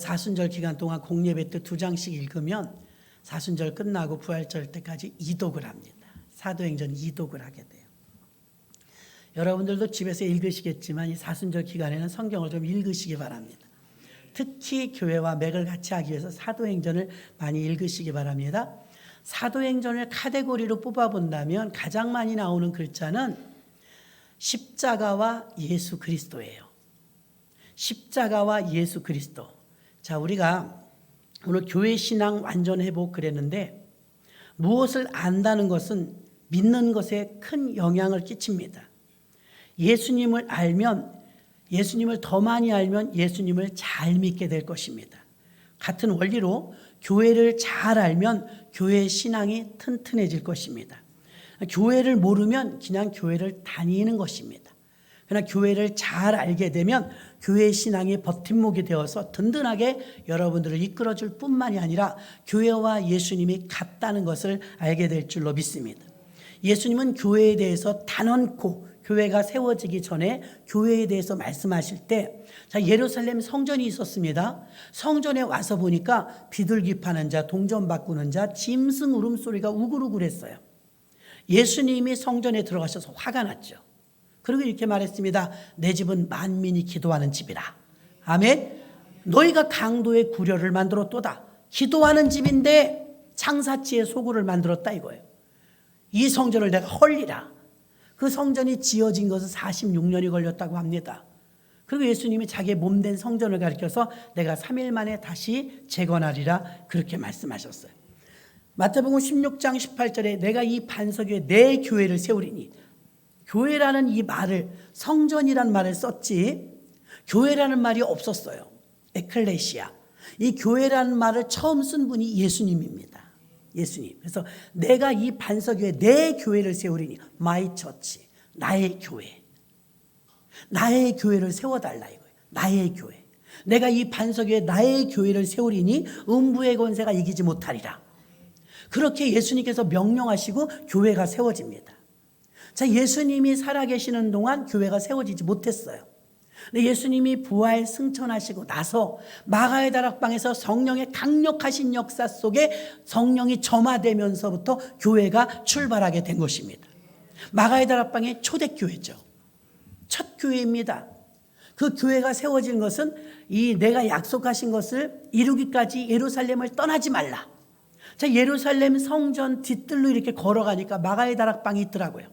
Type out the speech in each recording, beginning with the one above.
사순절 기간 동안 공예배 때 2장씩 읽으면 사순절 끝나고 부활절 때까지 이독을 합니다. 사도행전 이독을 하게 돼요. 여러분들도 집에서 읽으시겠지만 이 사순절 기간에는 성경을 좀 읽으시기 바랍니다. 특히 교회와 맥을 같이 하기 위해서 사도행전을 많이 읽으시기 바랍니다. 사도행전을 카테고리로 뽑아본다면 가장 많이 나오는 글자는 십자가와 예수 그리스도예요. 십자가와 예수 그리스도. 자, 우리가 오늘 교회 신앙 완전 회복 그랬는데 무엇을 안다는 것은 믿는 것에 큰 영향을 끼칩니다. 예수님을 알면, 예수님을 더 많이 알면 예수님을 잘 믿게 될 것입니다. 같은 원리로 교회를 잘 알면 교회 신앙이 튼튼해질 것입니다. 교회를 모르면 그냥 교회를 다니는 것입니다. 그러나 교회를 잘 알게 되면 교회 신앙이 버팀목이 되어서 든든하게 여러분들을 이끌어줄 뿐만이 아니라 교회와 예수님이 같다는 것을 알게 될 줄로 믿습니다. 예수님은 교회에 대해서 단언코 교회가 세워지기 전에 교회에 대해서 말씀하실 때, 자, 예루살렘 성전이 있었습니다. 성전에 와서 보니까 비둘기 파는 자, 동전 바꾸는 자, 짐승 울음소리가 우글우글했어요. 예수님이 성전에 들어가셔서 화가 났죠. 그리고 이렇게 말했습니다. 내 집은 만민이 기도하는 집이라. 아멘. 너희가 강도의 구려를 만들었도다. 기도하는 집인데 창사치의 소굴을 만들었다 이거예요. 이 성전을 내가 헐리라. 그 성전이 지어진 것은 46년이 걸렸다고 합니다. 그리고 예수님이 자기의 몸된 성전을 가리켜서 내가 3일 만에 다시 재건하리라 그렇게 말씀하셨어요. 마태복음 16장 18절에 내가 이 반석 위에 내 교회를 세우리니, 교회라는 이 말을, 성전이라는 말을 썼지 교회라는 말이 없었어요. 에클레시아. 이 교회라는 말을 처음 쓴 분이 예수님입니다. 예수님. 그래서 내가 이 반석 위에 내 교회를 세우리니, 마이 처치, 나의 교회. 나의 교회를 세워달라 이거예요. 나의 교회. 내가 이 반석 위에 나의 교회를 세우리니 음부의 권세가 이기지 못하리라. 그렇게 예수님께서 명령하시고 교회가 세워집니다. 자, 예수님이 살아계시는 동안 교회가 세워지지 못했어요. 근데 예수님이 부활 승천하시고 나서 마가의 다락방에서 성령의 강력하신 역사 속에 성령이 점화되면서부터 교회가 출발하게 된 것입니다. 마가의 다락방의 초대교회죠. 첫 교회입니다. 그 교회가 세워진 것은 이 내가 약속하신 것을 이루기까지 예루살렘을 떠나지 말라. 자, 예루살렘 성전 뒤뜰로 이렇게 걸어가니까 마가의 다락방이 있더라고요.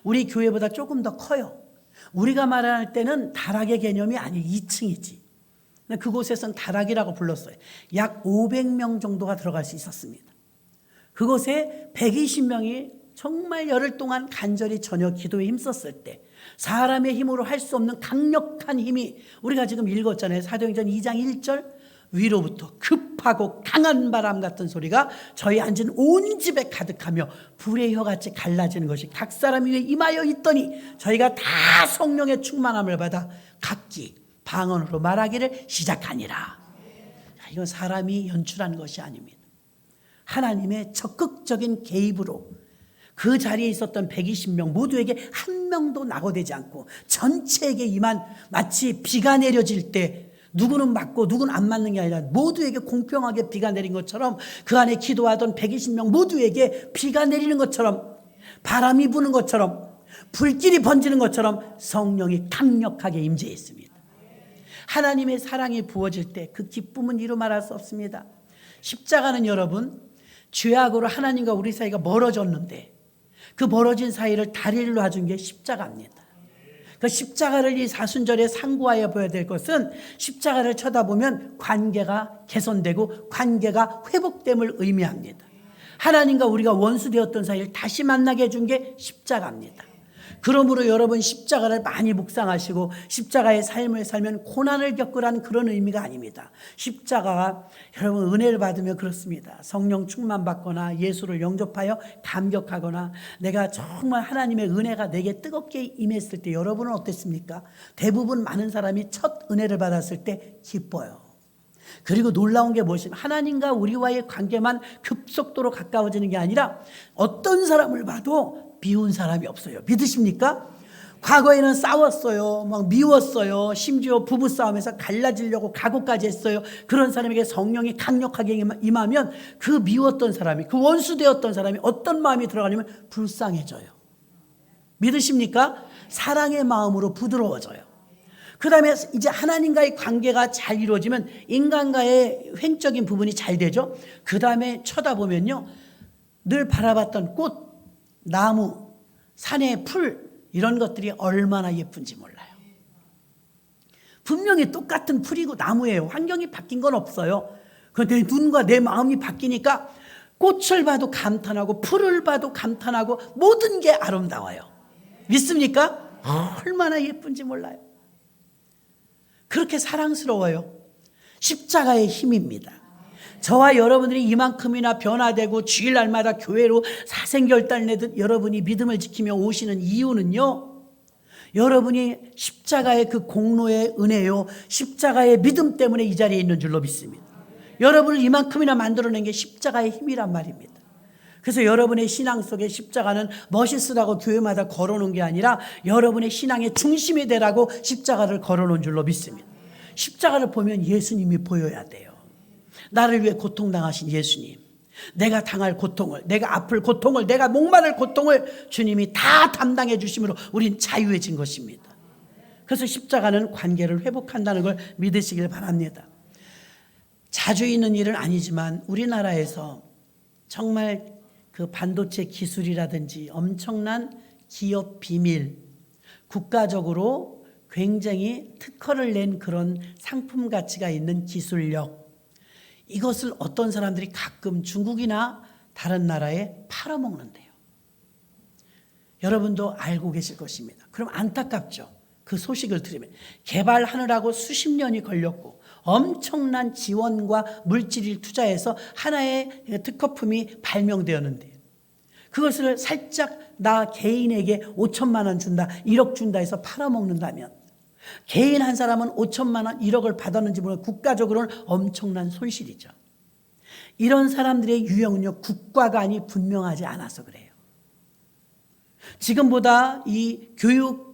우리 교회보다 조금 더 커요. 우리가 말할 때는 다락의 개념이 아니 2층이지. 그곳에선 다락이라고 불렀어요. 약 500명 정도가 들어갈 수 있었습니다. 그곳에 120명이 정말 열흘 동안 간절히 저녁 기도에 힘썼을 때 사람의 힘으로 할 수 없는 강력한 힘이, 우리가 지금 읽었잖아요. 사도행전 2장 1절 위로부터 급하고 강한 바람 같은 소리가 저희 앉은 온 집에 가득하며 불의 혀같이 갈라지는 것이 각 사람 위에 임하여 있더니 저희가 다 성령의 충만함을 받아 각기 방언으로 말하기를 시작하니라. 이건 사람이 연출한 것이 아닙니다. 하나님의 적극적인 개입으로 그 자리에 있었던 120명 모두에게 한 명도 낙오되지 않고 전체에게 임한, 마치 비가 내려질 때 누구는 맞고 누구는 안 맞는 게 아니라 모두에게 공평하게 비가 내린 것처럼 그 안에 기도하던 120명 모두에게 비가 내리는 것처럼, 바람이 부는 것처럼, 불길이 번지는 것처럼 성령이 강력하게 임재했습니다. 하나님의 사랑이 부어질 때 그 기쁨은 이루 말할 수 없습니다. 십자가는 여러분, 죄악으로 하나님과 우리 사이가 멀어졌는데 그 멀어진 사이를 다리를 놔준 게 십자가입니다. 그 십자가를 이 사순절에 상고하여 보여야 될 것은, 십자가를 쳐다보면 관계가 개선되고 관계가 회복됨을 의미합니다. 하나님과 우리가 원수되었던 사이를 다시 만나게 해준 게 십자가입니다. 그러므로 여러분 십자가를 많이 묵상하시고 십자가의 삶을 살면 고난을 겪으라는 그런 의미가 아닙니다. 십자가가 여러분 은혜를 받으면 그렇습니다. 성령 충만 받거나 예수를 영접하여 감격하거나 내가 정말 하나님의 은혜가 내게 뜨겁게 임했을 때 여러분은 어땠습니까? 대부분 많은 사람이 첫 은혜를 받았을 때 기뻐요. 그리고 놀라운 게 무엇이냐면 하나님과 우리와의 관계만 급속도로 가까워지는 게 아니라 어떤 사람을 봐도 비운 사람이 없어요. 믿으십니까? 과거에는 싸웠어요. 막 미웠어요. 심지어 부부싸움에서 갈라지려고 각오까지 했어요. 그런 사람에게 성령이 강력하게 임하면 그 미웠던 사람이, 그 원수되었던 사람이 어떤 마음이 들어가냐면 불쌍해져요. 믿으십니까? 사랑의 마음으로 부드러워져요. 그 다음에 이제 하나님과의 관계가 잘 이루어지면 인간과의 횡적인 부분이 잘 되죠. 그 다음에 쳐다보면요, 늘 바라봤던 꽃, 나무, 산의 풀, 이런 것들이 얼마나 예쁜지 몰라요. 분명히 똑같은 풀이고 나무예요. 환경이 바뀐 건 없어요. 그런데 내 눈과 내 마음이 바뀌니까 꽃을 봐도 감탄하고 풀을 봐도 감탄하고 모든 게 아름다워요. 믿습니까? 얼마나 예쁜지 몰라요. 그렇게 사랑스러워요. 십자가의 힘입니다. 저와 여러분들이 이만큼이나 변화되고 주일날마다 교회로 사생결단을 내듯 여러분이 믿음을 지키며 오시는 이유는요, 여러분이 십자가의 그 공로의 은혜요, 십자가의 믿음 때문에 이 자리에 있는 줄로 믿습니다. 여러분을 이만큼이나 만들어낸 게 십자가의 힘이란 말입니다. 그래서 여러분의 신앙 속에 십자가는 멋있으라고 교회마다 걸어놓은 게 아니라 여러분의 신앙의 중심이 되라고 십자가를 걸어놓은 줄로 믿습니다. 십자가를 보면 예수님이 보여야 돼요. 나를 위해 고통당하신 예수님, 내가 당할 고통을, 내가 아플 고통을, 내가 목마를 고통을 주님이 다 담당해 주심으로 우린 자유해진 것입니다. 그래서 십자가는 관계를 회복한다는 걸 믿으시길 바랍니다. 자주 있는 일은 아니지만 우리나라에서 정말 그 반도체 기술이라든지 엄청난 기업 비밀, 국가적으로 굉장히 특허를 낸 그런 상품 가치가 있는 기술력, 이것을 어떤 사람들이 가끔 중국이나 다른 나라에 팔아먹는데요. 여러분도 알고 계실 것입니다. 그럼 안타깝죠. 그 소식을 들으면 개발하느라고 수십 년이 걸렸고 엄청난 지원과 물질을 투자해서 하나의 특허품이 발명되었는데 그것을 살짝 나 개인에게 5천만 원 준다, 1억 준다 해서 팔아먹는다면 개인 한 사람은 5천만 원, 1억을 받았는지 모르는 국가적으로는 엄청난 손실이죠. 이런 사람들의 유형은요, 국가관이 분명하지 않아서 그래요. 지금보다 이 교육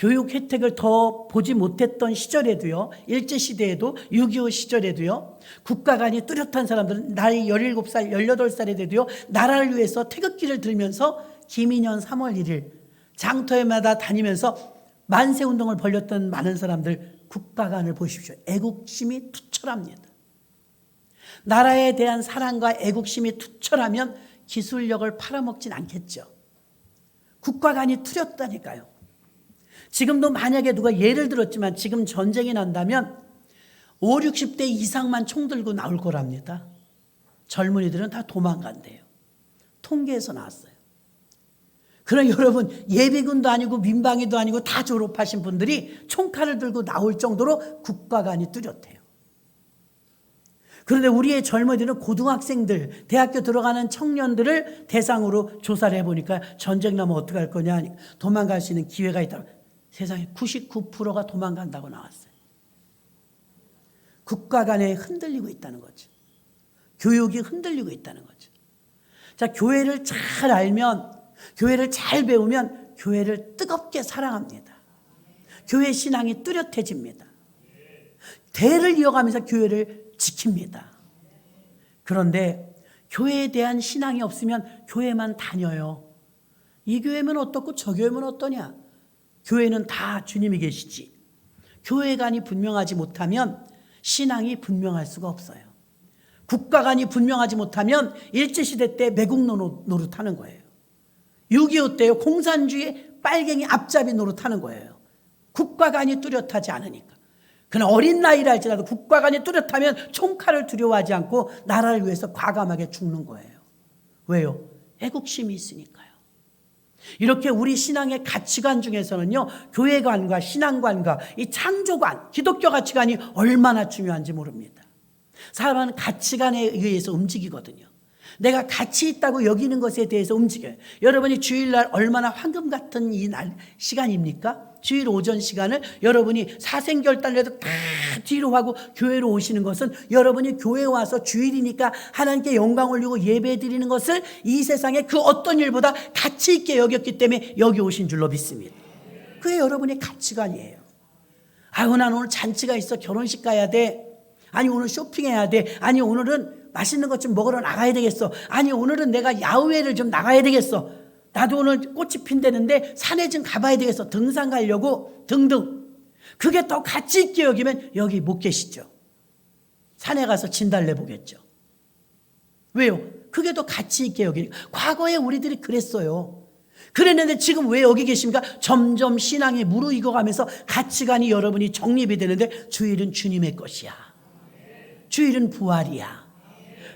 혜택을 더 보지 못했던 시절에도요, 일제시대에도 6.25 시절에도요, 국가관이 뚜렷한 사람들은 나이 17살, 18살에 돼도요, 나라를 위해서 태극기를 들면서 김인현 3월 1일 장터에마다 다니면서 만세운동을 벌였던 많은 사람들, 국가관을 보십시오. 애국심이 투철합니다. 나라에 대한 사랑과 애국심이 투철하면 기술력을 팔아먹진 않겠죠. 국가관이 뚜렷다니까요. 지금도 만약에 누가 예를 들었지만 지금 전쟁이 난다면 5, 60대 이상만 총 들고 나올 거랍니다. 젊은이들은 다 도망간대요. 통계에서 나왔어요. 그럼 여러분, 예비군도 아니고 민방위도 아니고 다 졸업하신 분들이 총칼을 들고 나올 정도로 국가관이 뚜렷해요. 그런데 우리의 젊은이들은 고등학생들, 대학교 들어가는 청년들을 대상으로 조사를 해보니까 전쟁 나면 어떡할 거냐, 도망갈 수 있는 기회가 있다고. 세상에 99%가 도망간다고 나왔어요. 국가관에 흔들리고 있다는 거죠. 교육이 흔들리고 있다는 거죠. 자, 교회를 잘 알면, 교회를 잘 배우면 교회를 뜨겁게 사랑합니다. 교회 신앙이 뚜렷해집니다. 대를 이어가면서 교회를 지킵니다. 그런데 교회에 대한 신앙이 없으면 교회만 다녀요. 이 교회면 어떻고 저 교회면 어떠냐. 교회는 다 주님이 계시지. 교회관이 분명하지 못하면 신앙이 분명할 수가 없어요. 국가관이 분명하지 못하면 일제시대 때 매국 노릇하는 거예요. 6.25 때요, 공산주의 빨갱이 앞잡이 노릇하는 거예요. 국가관이 뚜렷하지 않으니까. 그러나 어린 나이라 할지라도 국가관이 뚜렷하면 총칼을 두려워하지 않고 나라를 위해서 과감하게 죽는 거예요. 왜요? 애국심이 있으니까요. 이렇게 우리 신앙의 가치관 중에서는요, 교회관과 신앙관과 이 창조관, 기독교 가치관이 얼마나 중요한지 모릅니다. 사람은 가치관에 의해서 움직이거든요. 내가 가치 있다고 여기는 것에 대해서 움직여요. 여러분이 주일날 얼마나 황금 같은 이 시간입니까? 주일 오전 시간을 여러분이 사생결단을 다 뒤로 하고 교회로 오시는 것은 여러분이 교회에 와서 주일이니까 하나님께 영광 올리고 예배 드리는 것을 이 세상의 그 어떤 일보다 가치 있게 여겼기 때문에 여기 오신 줄로 믿습니다. 그게 여러분의 가치관이에요. 아유, 난 오늘 잔치가 있어. 결혼식 가야 돼. 아니, 오늘 쇼핑해야 돼. 아니, 오늘은 맛있는 것 좀 먹으러 나가야 되겠어. 아니, 오늘은 내가 야외를 좀 나가야 되겠어. 나도 오늘 꽃이 핀다는데 산에 좀 가봐야 되겠어. 등산 가려고 등등. 그게 더 가치 있게 여기면 여기 못 계시죠. 산에 가서 진달래 보겠죠. 왜요? 그게 더 가치 있게 여기니까. 과거에 우리들이 그랬어요. 그랬는데 지금 왜 여기 계십니까? 점점 신앙이 무르익어가면서 가치관이 여러분이 정립이 되는데 주일은 주님의 것이야. 주일은 부활이야.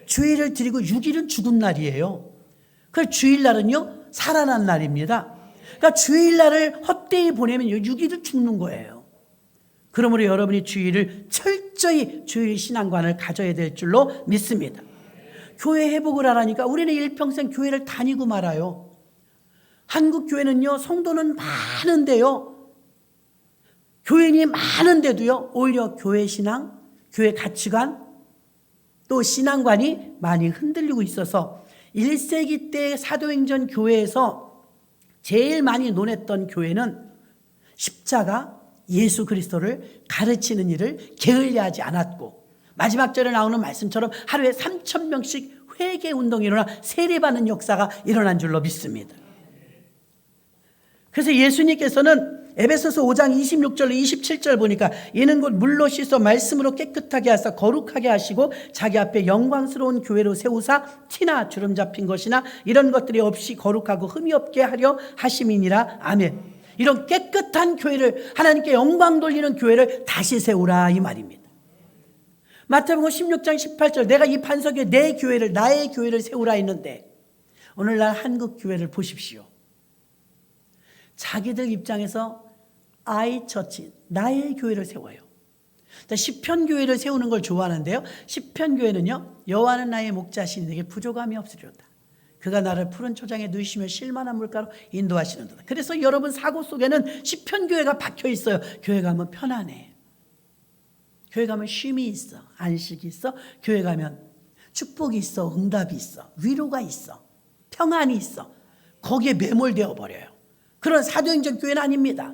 주일을 드리고 6일은 죽은 날이에요. 그래서 주일날은요 살아난 날입니다. 그러니까 주일날을 헛되이 보내면 6일은 죽는 거예요. 그러므로 여러분이 주일을 철저히 주일 신앙관을 가져야 될 줄로 믿습니다. 교회 회복을 하라니까 우리는 일평생 교회를 다니고 말아요. 한국 교회는요 성도는 많은데요, 교인이 많은데도요 오히려 교회 신앙, 교회 가치관, 또 신앙관이 많이 흔들리고 있어서 1세기 때 사도행전 교회에서 제일 많이 논했던 교회는 십자가, 예수 그리스도를 가르치는 일을 게을리하지 않았고, 마지막 절에 나오는 말씀처럼 하루에 3,000명씩 회개 운동이 일어나 세례받는 역사가 일어난 줄로 믿습니다. 그래서 예수님께서는 에베소서 5장 26절로 27절 보니까 이는 곧 물로 씻어 말씀으로 깨끗하게 하사 거룩하게 하시고 자기 앞에 영광스러운 교회로 세우사 티나 주름 잡힌 것이나 이런 것들이 없이 거룩하고 흠이 없게 하려 하심이니라. 아멘. 이런 깨끗한 교회를, 하나님께 영광 돌리는 교회를 다시 세우라 이 말입니다. 마태복음 16장 18절 내가 이 반석에 내 교회를, 나의 교회를 세우라 했는데 오늘날 한국 교회를 보십시오. 자기들 입장에서 I 처치, 나의 교회를 세워요. 시편 교회를 세우는 걸 좋아하는데요, 시편 교회는요 여호와는 나의 목자시니 내게 부족함이 없으리로다. 그가 나를 푸른 초장에 누이시며 쉴만한 물가로 인도하시는도다. 그래서 여러분 사고 속에는 시편 교회가 박혀 있어요. 교회 가면 편안해. 교회 가면 쉼이 있어. 안식이 있어. 교회 가면 축복이 있어. 응답이 있어. 위로가 있어. 평안이 있어. 거기에 매몰되어 버려요. 그런 사도행전 교회는 아닙니다.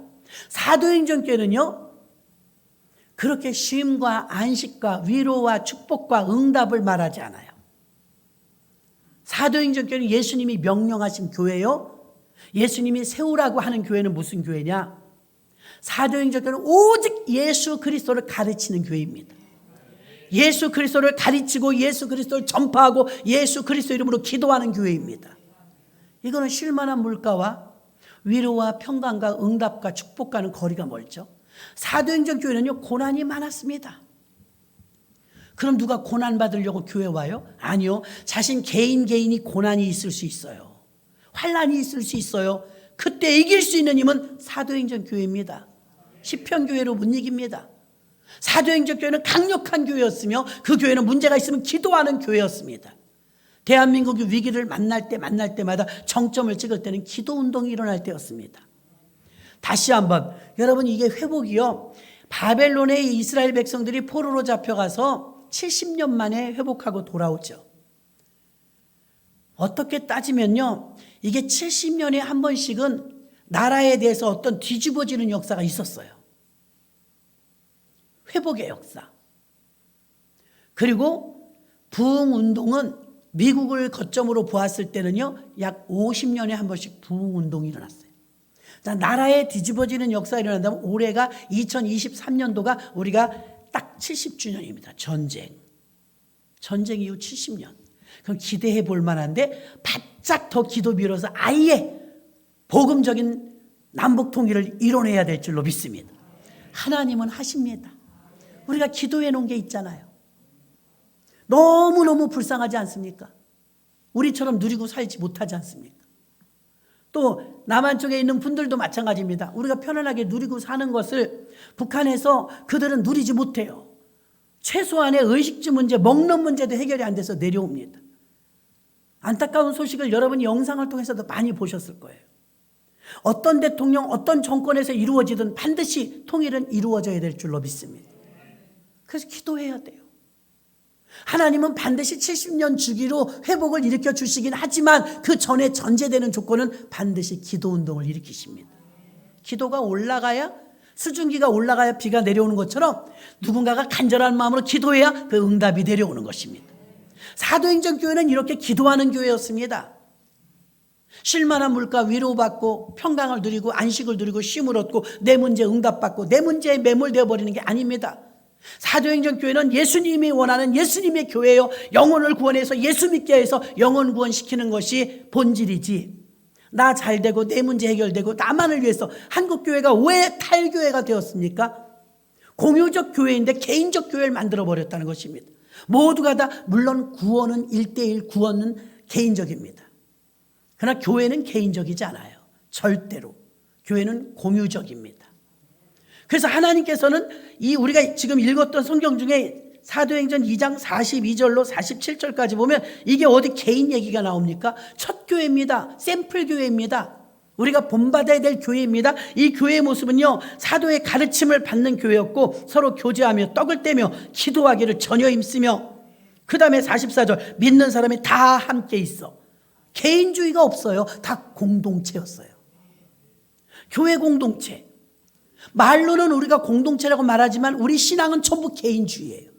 사도행전 교회는요 그렇게 쉼과 안식과 위로와 축복과 응답을 말하지 않아요. 사도행전 교회는 예수님이 명령하신 교회요, 예수님이 세우라고 하는 교회는 무슨 교회냐? 사도행전 교회는 오직 예수 그리스도를 가르치는 교회입니다. 예수 그리스도를 가르치고 예수 그리스도를 전파하고 예수 그리스도 이름으로 기도하는 교회입니다. 이거는 쉴만한 물가와 위로와 평강과 응답과 축복과는 거리가 멀죠. 사도행전 교회는요 고난이 많았습니다. 그럼 누가 고난 받으려고 교회 와요? 아니요. 자신 개인이 고난이 있을 수 있어요. 환난이 있을 수 있어요. 그때 이길 수 있는 힘은 사도행전 교회입니다. 시편 교회로 못 이깁니다. 사도행전 교회는 강력한 교회였으며 그 교회는 문제가 있으면 기도하는 교회였습니다. 대한민국이 위기를 만날 때마다 정점을 찍을 때는 기도운동이 일어날 때였습니다. 다시 한번 여러분, 이게 회복이요, 바벨론에 이스라엘 백성들이 포로로 잡혀가서 70년 만에 회복하고 돌아오죠. 어떻게 따지면요 이게 70년에 한 번씩은 나라에 대해서 어떤 뒤집어지는 역사가 있었어요. 회복의 역사. 그리고 부흥운동은 미국을 거점으로 보았을 때는요 약 50년에 한 번씩 부흥운동이 일어났어요. 자, 나라에 뒤집어지는 역사가 일어난다면 올해가 2023년도가 우리가 딱 70주년입니다. 전쟁 이후 70년. 그럼 기대해 볼 만한데 바짝 더 기도 밀어서 아예 복음적인 남북 통일을 이뤄내야 될 줄로 믿습니다. 하나님은 하십니다. 우리가 기도해 놓은 게 있잖아요. 너무너무 불쌍하지 않습니까? 우리처럼 누리고 살지 못하지 않습니까? 또 남한 쪽에 있는 분들도 마찬가지입니다. 우리가 편안하게 누리고 사는 것을 북한에서 그들은 누리지 못해요. 최소한의 의식주 문제, 먹는 문제도 해결이 안 돼서 내려옵니다. 안타까운 소식을 여러분이 영상을 통해서도 많이 보셨을 거예요. 어떤 대통령, 어떤 정권에서 이루어지든 반드시 통일은 이루어져야 될 줄로 믿습니다. 그래서 기도해야 돼요. 하나님은 반드시 70년 주기로 회복을 일으켜 주시긴 하지만 그 전에 전제되는 조건은 반드시 기도운동을 일으키십니다. 기도가 올라가야, 수증기가 올라가야 비가 내려오는 것처럼 누군가가 간절한 마음으로 기도해야 그 응답이 내려오는 것입니다. 사도행전 교회는 이렇게 기도하는 교회였습니다. 쉴만한 물가 위로받고 평강을 누리고 안식을 누리고 쉼을 얻고 내 문제 응답받고 내 문제에 매몰되어 버리는 게 아닙니다. 사도행전 교회는 예수님이 원하는 예수님의 교회요, 영혼을 구원해서 예수 믿게 해서 영혼 구원시키는 것이 본질이지, 나 잘되고 내 문제 해결되고 나만을 위해서. 한국교회가 왜 탈교회가 되었습니까? 공유적 교회인데 개인적 교회를 만들어버렸다는 것입니다. 모두가 다, 물론 구원은 1:1 구원은 개인적입니다. 그러나 교회는 개인적이지 않아요. 절대로. 교회는 공유적입니다. 그래서 하나님께서는 이 우리가 지금 읽었던 성경 중에 사도행전 2장 42절로 47절까지 보면 이게 어디 개인 얘기가 나옵니까? 첫 교회입니다. 샘플 교회입니다. 우리가 본받아야 될 교회입니다. 이 교회의 모습은요, 사도의 가르침을 받는 교회였고 서로 교제하며 떡을 떼며 기도하기를 전혀 힘쓰며, 그 다음에 44절, 믿는 사람이 다 함께 있어. 개인주의가 없어요. 다 공동체였어요. 교회 공동체. 말로는 우리가 공동체라고 말하지만 우리 신앙은 전부 개인주의예요.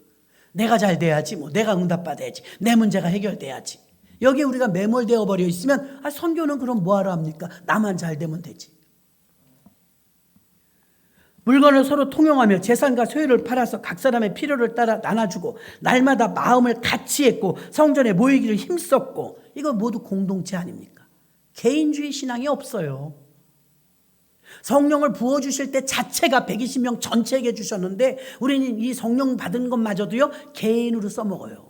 내가 잘 돼야지, 내가 응답받아야지, 내 문제가 해결돼야지. 여기에 우리가 매몰되어 버려 있으면, 선교는 그럼 뭐하러 합니까? 나만 잘 되면 되지. 물건을 서로 통용하며 재산과 소유를 팔아서 각 사람의 필요를 따라 나눠주고 날마다 마음을 같이 했고 성전에 모이기를 힘썼고, 이거 모두 공동체 아닙니까? 개인주의 신앙이 없어요. 성령을 부어주실 때 자체가 120명 전체에게 주셨는데 우리는 이 성령 받은 것마저도요 개인으로 써먹어요.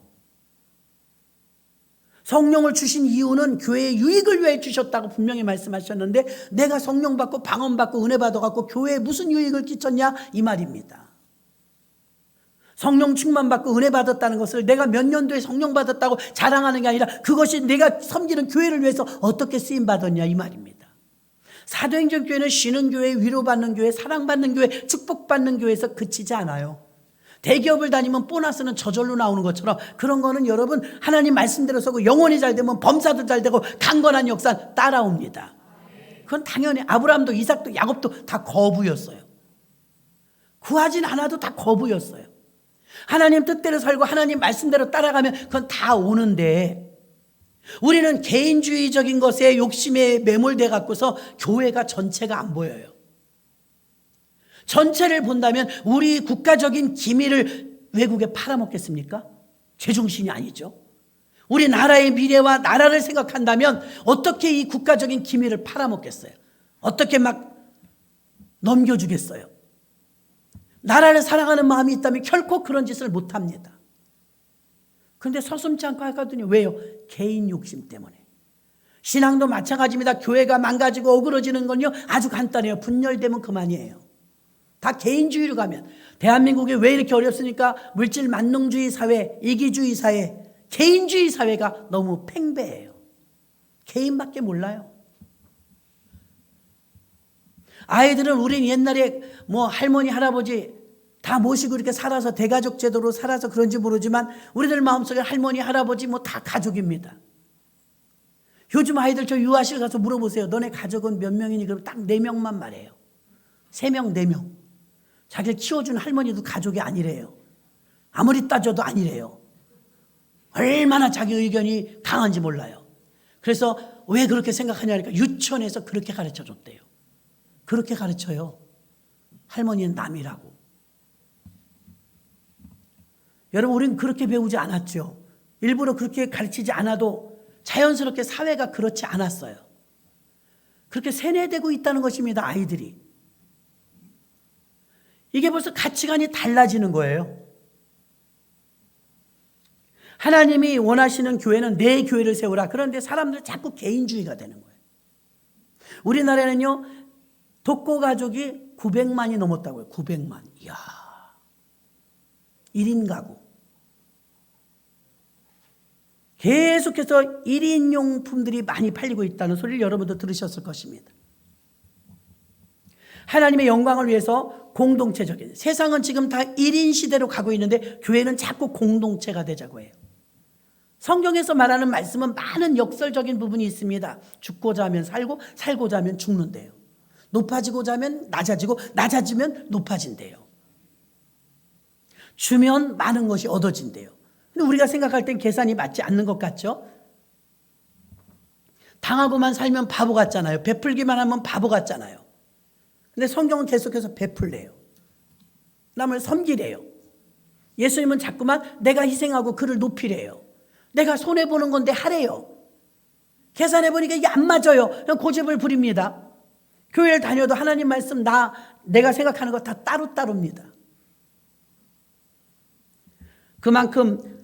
성령을 주신 이유는 교회의 유익을 위해 주셨다고 분명히 말씀하셨는데, 내가 성령 받고 방언 받고 은혜 받아갖고 교회에 무슨 유익을 끼쳤냐 이 말입니다. 성령 충만 받고 은혜 받았다는 것을 내가 몇 년도에 성령 받았다고 자랑하는 게 아니라 그것이 내가 섬기는 교회를 위해서 어떻게 쓰임 받았냐 이 말입니다. 사도행전 교회는 쉬는 교회, 위로받는 교회, 사랑받는 교회, 축복받는 교회에서 그치지 않아요. 대기업을 다니면 보너스는 저절로 나오는 것처럼 그런 거는 여러분 하나님 말씀대로 서고 영혼이 잘 되면 범사도 잘 되고 강건한 역사 따라옵니다. 그건 당연히 아브라함도 이삭도 야곱도 다 거부였어요. 구하진 않아도 다 거부였어요. 하나님 뜻대로 살고 하나님 말씀대로 따라가면 그건 다 오는데, 우리는 개인주의적인 것에 욕심에 매몰돼 갖고서 교회가 전체가 안 보여요. 전체를 본다면 우리 국가적인 기밀을 외국에 팔아먹겠습니까? 제정신이 아니죠. 우리 나라의 미래와 나라를 생각한다면 어떻게 이 국가적인 기밀을 팔아먹겠어요? 어떻게 막 넘겨주겠어요? 나라를 사랑하는 마음이 있다면 결코 그런 짓을 못합니다. 그런데 서슴지 않고 하거든요. 왜요? 개인 욕심 때문에. 신앙도 마찬가지입니다. 교회가 망가지고 어그러지는 건요 아주 간단해요. 분열되면 그만이에요. 다 개인주의로 가면. 대한민국이 왜 이렇게 어렵습니까? 물질 만능주의 사회, 이기주의 사회, 개인주의 사회가 너무 팽배해요. 개인밖에 몰라요. 아이들은 우린 옛날에 할머니 할아버지 다 모시고 이렇게 살아서 대가족 제도로 살아서 그런지 모르지만 우리들 마음속에 할머니 할아버지 다 가족입니다. 요즘 아이들 저 유아실 가서 물어보세요. 너네 가족은 몇 명이니? 그럼 딱 4명만 말해요. 3명, 4명. 자기를 키워준 할머니도 가족이 아니래요. 아무리 따져도 아니래요. 얼마나 자기 의견이 강한지 몰라요. 그래서 왜 그렇게 생각하냐니까 유치원에서 그렇게 가르쳐줬대요. 그렇게 가르쳐요. 할머니는 남이라고. 여러분, 우리는 그렇게 배우지 않았죠. 일부러 그렇게 가르치지 않아도 자연스럽게 사회가 그렇지 않았어요. 그렇게 세뇌되고 있다는 것입니다. 아이들이. 이게 벌써 가치관이 달라지는 거예요. 하나님이 원하시는 교회는 내 교회를 세우라. 그런데 사람들 자꾸 개인주의가 되는 거예요. 우리나라에는요 독거 가족이 900만이 넘었다고요. 900만. 이야, 1인 가구. 계속해서 1인 용품들이 많이 팔리고 있다는 소리를 여러분도 들으셨을 것입니다. 하나님의 영광을 위해서 공동체적인, 세상은 지금 다 1인 시대로 가고 있는데 교회는 자꾸 공동체가 되자고 해요. 성경에서 말하는 말씀은 많은 역설적인 부분이 있습니다. 죽고자 하면 살고 살고자 하면 죽는데요. 높아지고자 하면 낮아지고 낮아지면 높아진대요. 주면 많은 것이 얻어진대요. 근데 우리가 생각할 땐 계산이 맞지 않는 것 같죠? 당하고만 살면 바보 같잖아요. 베풀기만 하면 바보 같잖아요. 근데 성경은 계속해서 베풀래요. 남을 섬기래요. 예수님은 자꾸만 내가 희생하고 그를 높이래요. 내가 손해보는 건데 하래요. 계산해보니까 이게 안 맞아요. 그냥 고집을 부립니다. 교회를 다녀도 하나님 말씀 내가 생각하는 거 다 따로따로입니다. 그만큼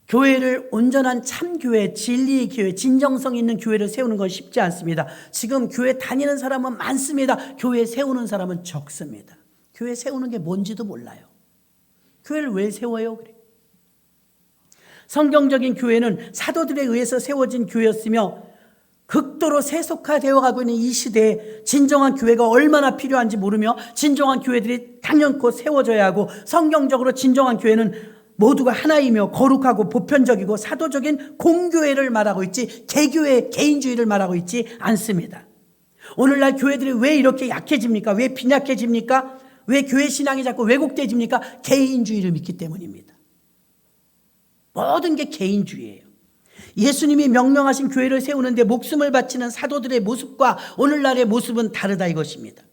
교회를 온전한 참교회, 진리의 교회, 진정성 있는 교회를 세우는 건 쉽지 않습니다. 지금 교회 다니는 사람은 많습니다. 교회 세우는 사람은 적습니다. 교회 세우는 게 뭔지도 몰라요. 교회를 왜 세워요? 그래. 성경적인 교회는 사도들에 의해서 세워진 교회였으며 극도로 세속화되어 가고 있는 이 시대에 진정한 교회가 얼마나 필요한지 모르며 진정한 교회들이 단연코 세워져야 하고 성경적으로 진정한 교회는 모두가 하나이며 거룩하고 보편적이고 사도적인 공교회를 말하고 있지 개교회, 개인주의를 말하고 있지 않습니다. 오늘날 교회들이 왜 이렇게 약해집니까? 왜 빈약해집니까? 왜 교회 신앙이 자꾸 왜곡되집니까? 개인주의를 믿기 때문입니다. 모든 게 개인주의예요. 예수님이 명령하신 교회를 세우는데 목숨을 바치는 사도들의 모습과 오늘날의 모습은 다르다 이것입니다.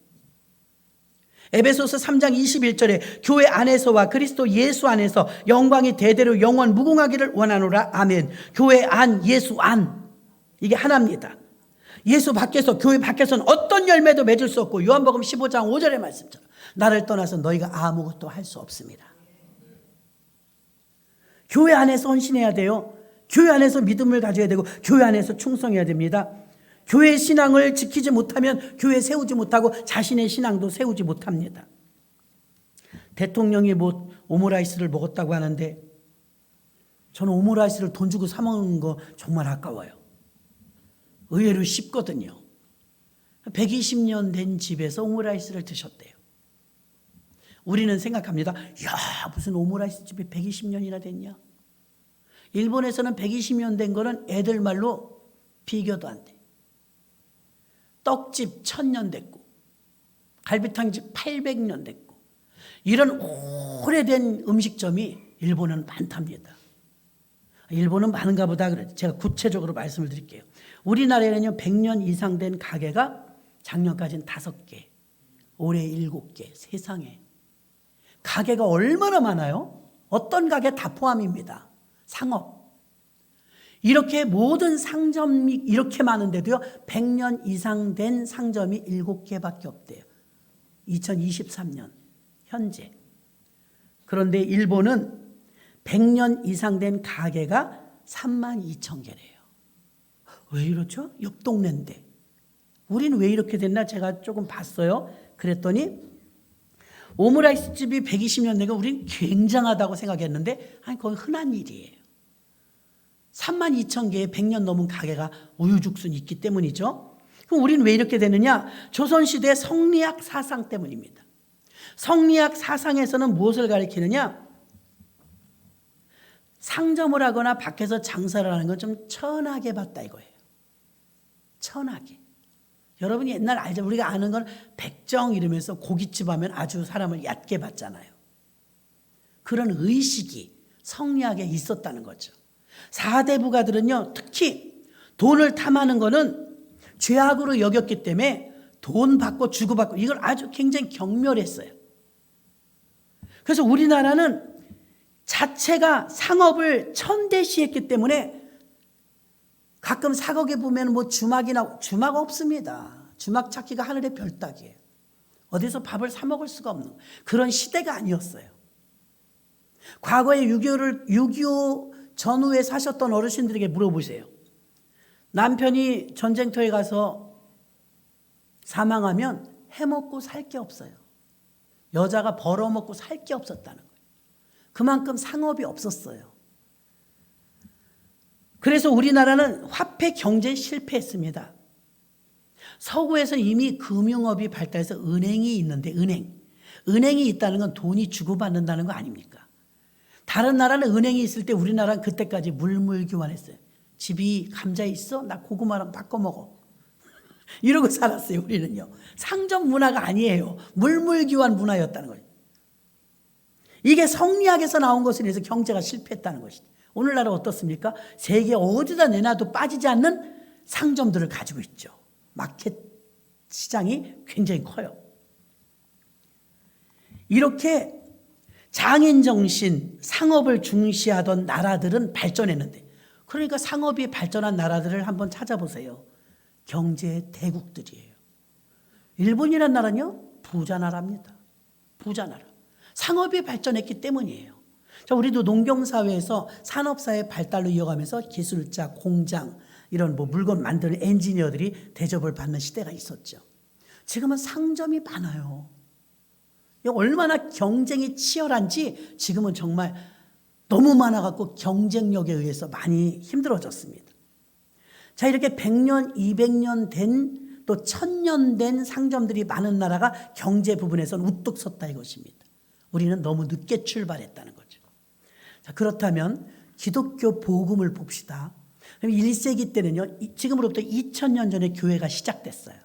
에베소서 3장 21절에 교회 안에서와 그리스도 예수 안에서 영광이 대대로 영원 무궁하기를 원하노라. 아멘. 교회 안, 예수 안, 이게 하나입니다. 예수 밖에서, 교회 밖에서는 어떤 열매도 맺을 수 없고 요한복음 15장 5절의 말씀처럼 나를 떠나서 너희가 아무것도 할 수 없습니다. 교회 안에서 헌신해야 돼요. 교회 안에서 믿음을 가져야 되고 교회 안에서 충성해야 됩니다. 교회 신앙을 지키지 못하면 교회 세우지 못하고 자신의 신앙도 세우지 못합니다. 대통령이 오므라이스를 먹었다고 하는데 저는 오므라이스를 돈 주고 사 먹는 거 정말 아까워요. 의외로 쉽거든요. 120년 된 집에서 오므라이스를 드셨대요. 우리는 생각합니다. 야, 무슨 오므라이스 집이 120년이나 됐냐? 일본에서는 120년 된 거는 애들 말로 비교도 안 돼. 떡집 1000년 됐고 갈비탕집 800년 됐고 이런 오래된 음식점이 일본은 많답니다. 일본은 많은가 보다 그래요. 제가 구체적으로 말씀을 드릴게요. 우리나라에는요 100년 이상 된 가게가 작년까지는 5개, 올해 7개. 세상에 가게가 얼마나 많아요? 어떤 가게 다 포함입니다. 상업. 이렇게 모든 상점이 이렇게 많은데도요 100년 이상 된 상점이 7개밖에 없대요. 2023년 현재. 그런데 일본은 100년 이상 된 가게가 32,000개래요. 왜 이렇죠? 옆 동네인데. 우리는 왜 이렇게 됐나 제가 조금 봤어요. 그랬더니 오므라이스 집이 120년 된 거 우리는 굉장하다고 생각했는데 아니 그건 흔한 일이에요. 32,000개의 100년 넘은 가게가 우후죽순 있기 때문이죠. 그럼 우리는 왜 이렇게 되느냐? 조선시대 성리학 사상 때문입니다. 성리학 사상에서는 무엇을 가리키느냐? 상점을 하거나 밖에서 장사를 하는 건 좀 천하게 봤다 이거예요. 천하게. 여러분이 옛날 알죠? 우리가 아는 건 백정 이러면서 고깃집 하면 아주 사람을 얕게 봤잖아요. 그런 의식이 성리학에 있었다는 거죠. 4대 부가들은요 특히 돈을 탐하는 거는 죄악으로 여겼기 때문에 돈 받고 주고받고 이걸 아주 굉장히 경멸했어요. 그래서 우리나라는 자체가 상업을 천대시했기 때문에 가끔 사거기 보면 주막 없습니다. 주막 찾기가 하늘의 별 따기예요. 어디서 밥을 사 먹을 수가 없는 그런 시대가 아니었어요. 과거에 6.25 전후에 사셨던 어르신들에게 물어보세요. 남편이 전쟁터에 가서 사망하면 해먹고 살 게 없어요. 여자가 벌어먹고 살 게 없었다는 거예요. 그만큼 상업이 없었어요. 그래서 우리나라는 화폐 경제에 실패했습니다. 서구에서 이미 금융업이 발달해서 은행이 있는데 은행이 있다는 건 돈이 주고받는다는 거 아닙니까? 다른 나라는 은행이 있을 때 우리나라는 그때까지 물물교환했어요. 집이 감자 있어? 나 고구마랑 바꿔 먹어. 이러고 살았어요. 우리는요. 상점 문화가 아니에요. 물물교환 문화였다는 거예요. 이게 성리학에서 나온 것에 대해서 경제가 실패했다는 것이죠. 오늘날은 어떻습니까? 세계 어디다 내놔도 빠지지 않는 상점들을 가지고 있죠. 마켓 시장이 굉장히 커요. 이렇게 장인 정신, 상업을 중시하던 나라들은 발전했는데, 그러니까 상업이 발전한 나라들을 한번 찾아보세요. 경제 대국들이에요. 일본이라는 나라는요, 부자 나라입니다. 부자 나라. 상업이 발전했기 때문이에요. 자, 우리도 농경사회에서 산업사회 발달로 이어가면서 기술자, 공장, 이런 물건 만드는 엔지니어들이 대접을 받는 시대가 있었죠. 지금은 상점이 많아요. 얼마나 경쟁이 치열한지 지금은 정말 너무 많아갖고 경쟁력에 의해서 많이 힘들어졌습니다. 자, 이렇게 100년, 200년 된, 또 1000년 된 상점들이 많은 나라가 경제 부분에서는 우뚝 섰다 이것입니다. 우리는 너무 늦게 출발했다는 거죠. 자, 그렇다면 기독교 복음을 봅시다. 그럼 1세기 때는요, 지금으로부터 2000년 전에 교회가 시작됐어요.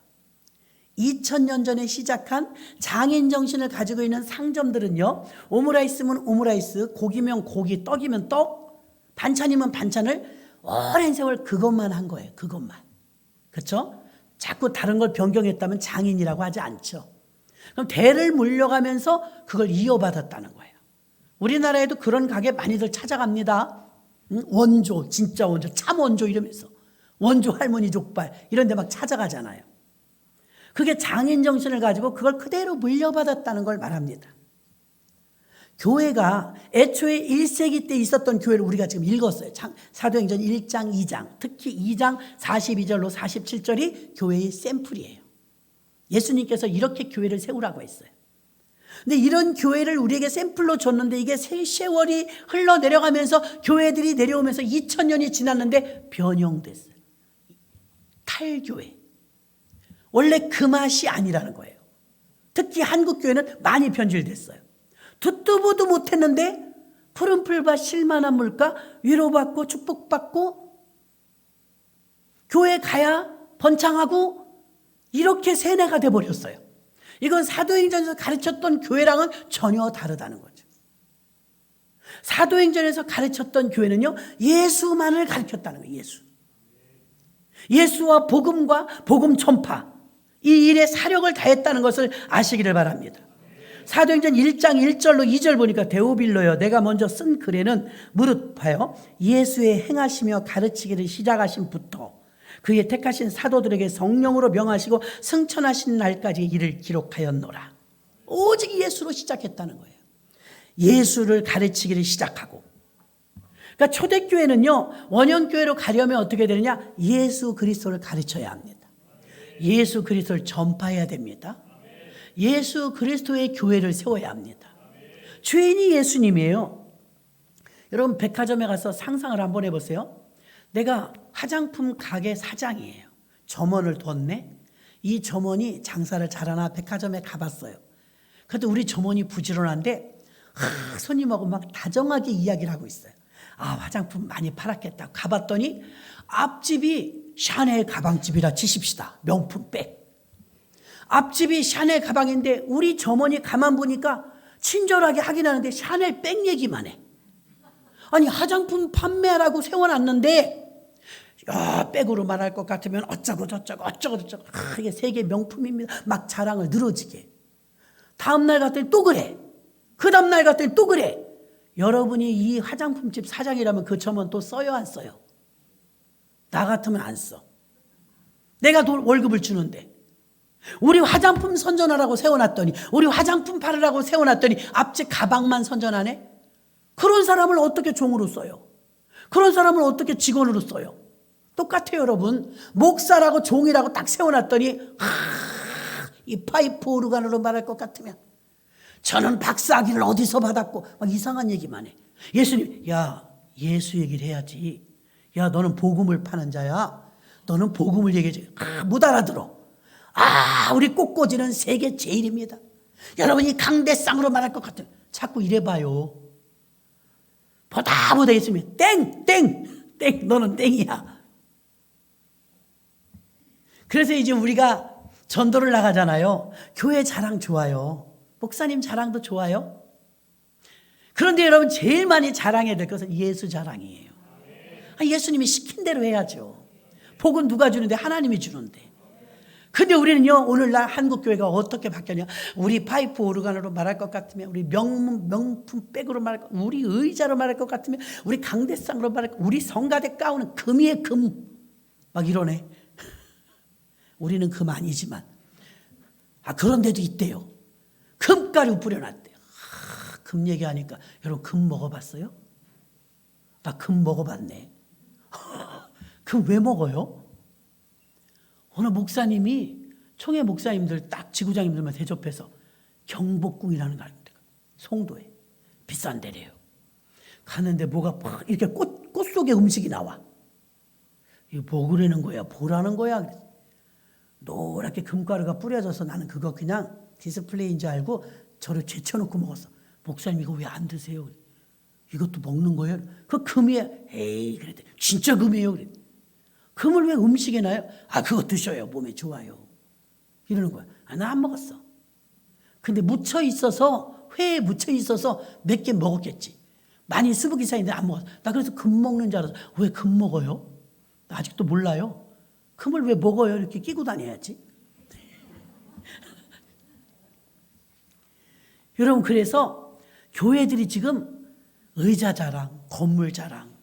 2000년 전에 시작한 장인 정신을 가지고 있는 상점들은요, 오므라이스면 오므라이스, 고기면 고기, 떡이면 떡, 반찬이면 반찬을 오랜 세월 그것만 한 거예요. 그것만. 그렇죠? 자꾸 다른 걸 변경했다면 장인이라고 하지 않죠. 그럼 대를 물려가면서 그걸 이어받았다는 거예요. 우리나라에도 그런 가게 많이들 찾아갑니다. 원조, 진짜 원조, 참 원조 이러면서 원조 할머니 족발 이런 데 막 찾아가잖아요. 그게 장인 정신을 가지고 그걸 그대로 물려받았다는 걸 말합니다. 교회가 애초에 1세기 때 있었던 교회를 우리가 지금 읽었어요. 사도행전 1장, 2장, 특히 2장 42절로 47절이 교회의 샘플이에요. 예수님께서 이렇게 교회를 세우라고 했어요. 근데 이런 교회를 우리에게 샘플로 줬는데 이게 세월이 흘러내려가면서 교회들이 내려오면서 2000년이 지났는데 변형됐어요. 탈교회. 원래 그 맛이 아니라는 거예요. 특히 한국 교회는 많이 변질됐어요. 듣도 보도 못했는데 푸른 풀밭 실만한 물가 위로받고 축복받고 교회 가야 번창하고 이렇게 세뇌가 돼버렸어요. 이건 사도행전에서 가르쳤던 교회랑은 전혀 다르다는 거죠. 사도행전에서 가르쳤던 교회는요, 예수만을 가르쳤다는 거예요. 예수와 복음과 복음 전파, 이 일에 사력을 다했다는 것을 아시기를 바랍니다. 사도행전 1장 1절로 2절 보니까 데오빌로여 내가 먼저 쓴 글에는 무릇하여 예수의 행하시며 가르치기를 시작하신 부터 그의 택하신 사도들에게 성령으로 명하시고 승천하신 날까지 이를 기록하였노라. 오직 예수로 시작했다는 거예요. 예수를 가르치기를 시작하고, 그러니까 초대교회는요, 원형교회로 가려면 어떻게 되느냐? 예수 그리스도를 가르쳐야 합니다. 예수 그리스도를 전파해야 됩니다. 예수 그리스도의 교회를 세워야 합니다. 주인이 예수님이에요. 여러분 백화점에 가서 상상을 한번 해보세요. 내가 화장품 가게 사장이에요. 점원을 뒀네. 이 점원이 장사를 잘하나 백화점에 가봤어요. 그래도 우리 점원이 부지런한데 손님하고 막 다정하게 이야기를 하고 있어요. 아, 화장품 많이 팔았겠다. 가봤더니 앞집이 샤넬 가방집이라 치십시다. 명품 백. 앞집이 샤넬 가방인데 우리 점원이 가만 보니까 친절하게 하긴 하는데 샤넬 백 얘기만 해. 아니, 화장품 판매하라고 세워놨는데 야, 백으로 말할 것 같으면 어쩌고 저쩌고 이게 세계 명품입니다. 막 자랑을 늘어지게. 다음날 갔더니 또 그래. 그 다음날 갔더니 또 그래. 여러분이 이 화장품집 사장이라면 그 점원 또 써요, 안 써요? 나 같으면 안 써. 내가 월급을 주는데. 우리 화장품 선전하라고 세워놨더니, 우리 화장품 팔으라고 세워놨더니 앞집 가방만 선전하네? 그런 사람을 어떻게 종으로 써요? 그런 사람을 어떻게 직원으로 써요? 똑같아요, 여러분. 목사라고 종이라고 딱 세워놨더니 이 파이프 오르간으로 말할 것 같으면 저는 박사학위를 어디서 받았고 막 이상한 얘기만 해. 예수님, 야, 예수 얘기를 해야지. 야, 너는 복음을 파는 자야. 너는 복음을 얘기해야지. 못 알아들어. 우리 꽃꽂이는 세계 제일입니다. 여러분이 강대상으로 말할 것 같아요. 자꾸 이래봐요. 보다 예수님 땡 너는 땡이야. 그래서 이제 우리가 전도를 나가잖아요. 교회 자랑 좋아요. 목사님 자랑도 좋아요. 그런데 여러분 제일 많이 자랑해야 될 것은 예수 자랑이에요. 예수님이 시킨 대로 해야죠. 복은 누가 주는데? 하나님이 주는데. 근데 우리는요, 오늘날 한국교회가 어떻게 바뀌었냐. 우리 파이프 오르간으로 말할 것 같으면, 우리 명품 백으로 말할 것, 우리 의자로 말할 것 같으면, 우리 강대상으로 말할 것, 우리 성가대 가운은 금이에 금. 막 이러네. 우리는 금 아니지만. 그런 데도 있대요. 금가루 뿌려놨대요. 금 얘기하니까, 여러분 금 먹어봤어요? 나 금 먹어봤네. 금 왜 먹어요? 어느 목사님이 총회 목사님들 딱 지구장님들만 대접해서 경복궁이라는 데가 송도에 비싼 데래요. 가는데 뭐가 막 이렇게 꽃 속에 음식이 나와. 이거 뭐 그러는 거야? 뭐라는 거야? 노랗게 금가루가 뿌려져서 나는 그거 그냥 디스플레이인 줄 알고 저를 제쳐놓고 먹었어. 목사님 이거 왜 안 드세요? 이것도 먹는 거예요? 그 금이에요. 에이 그랬대. 진짜 금이에요. 그래. 금을 왜 음식에 놔요? 그거 드셔요. 몸에 좋아요. 이러는 거야. 나 안 먹었어. 근데 묻혀 있어서, 회에 묻혀 있어서 몇 개 먹었겠지. 많이 수북이 쌓인데 안 먹었어. 나 그래서 금 먹는 줄 알아서. 왜 금 먹어요? 나 아직도 몰라요. 금을 왜 먹어요? 이렇게 끼고 다녀야지. 여러분, 그래서 교회들이 지금 의자 자랑, 건물 자랑,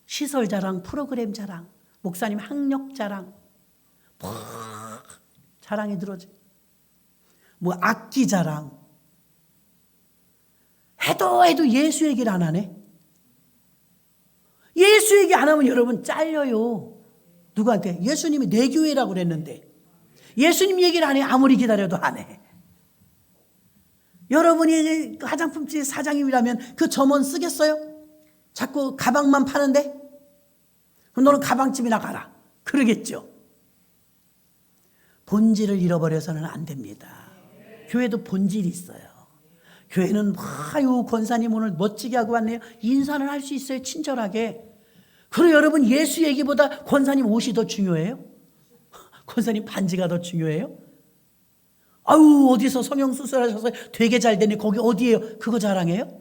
시설 자랑, 프로그램 자랑, 목사님 학력 자랑, 자랑이 들어져. 뭐 악기 자랑. 해도 예수 얘기를 안 하네. 예수 얘기 안 하면 여러분 잘려요. 누구한테? 예수님이 내 교회라고 그랬는데 예수님 얘기를 안 해. 아무리 기다려도 안 해. 여러분이 화장품집 사장님이라면 그 점원 쓰겠어요? 자꾸 가방만 파는데? 그럼 너는 가방집이나 가라. 그러겠죠. 본질을 잃어버려서는 안 됩니다. 교회도 본질이 있어요. 교회는 아유 권사님 오늘 멋지게 하고 왔네요. 인사는 할 수 있어요. 친절하게. 그리고 여러분 예수 얘기보다 권사님 옷이 더 중요해요? 권사님 반지가 더 중요해요? 아유 어디서 성형수술하셔서 되게 잘 되네. 거기 어디예요? 그거 자랑해요?